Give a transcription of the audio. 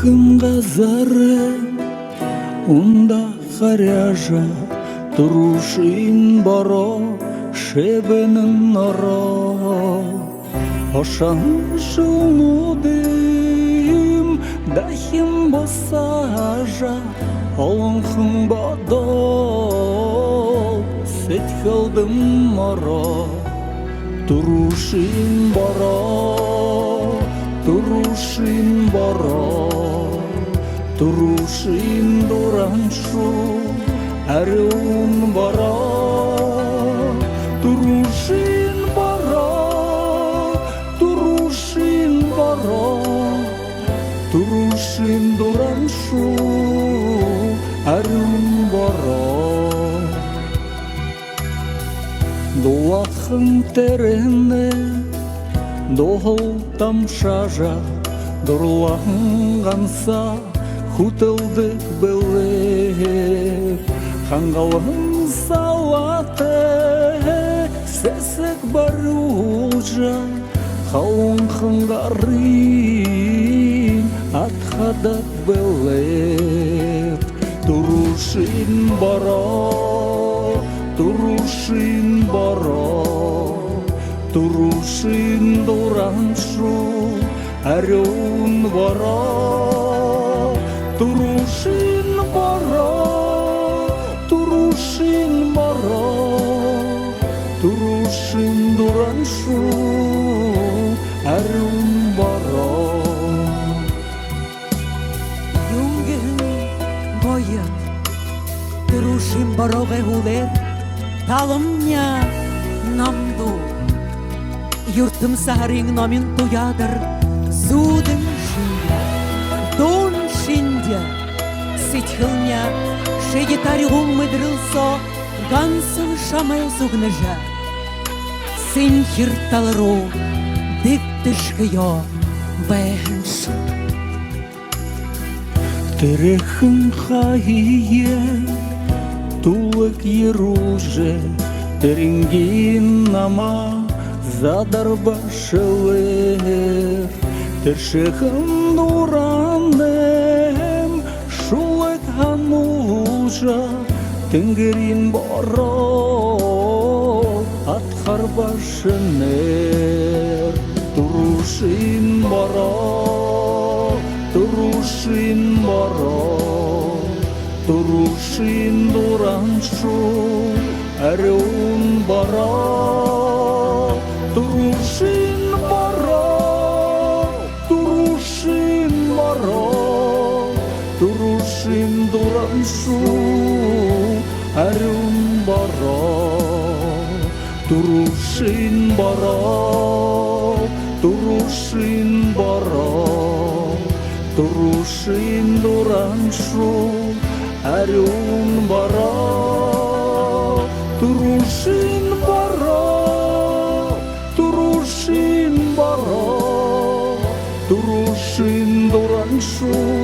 газары унда харяжа турушин боро шебенин норо ошан шулудым дахим босажа олонхын бадол сетхылдым моро турушин боро турушин боро турушин дураншу әрун боро турушин боро турушин боро турушин дураншу әрун боро дуахын терене дохол тамшажа дурланғанса хутылдык белеп хангалын салаты сесік барулжа халын хынгарин атхадак белеп турушин боро турушин боро турушин дураншу әрун боро турушин боро турушин боро турушин дураншу әрун боро Юнген бойы турушин боро гулер талымня намду Юртым сарың номин туядыр зудын шинде, дон шинде. Сетхылня шегетарь умыдрылсо, гансыл шамай зугныжа. Сен хирталыру, диктышкыё, бэхэншу. Терехын хайе, тулык еруже, теренгин нама, задар башылыр тершехым дуранем шулык ханужа тенгерин боро атхар башынер турушин боро турушин боро турушин дураншу әрун боро турушин боро турушин боро турушин дураншу әрун боро турушин боро турушин боро турушин дураншу әрун боро турушин боро турушин боро турушин дураншу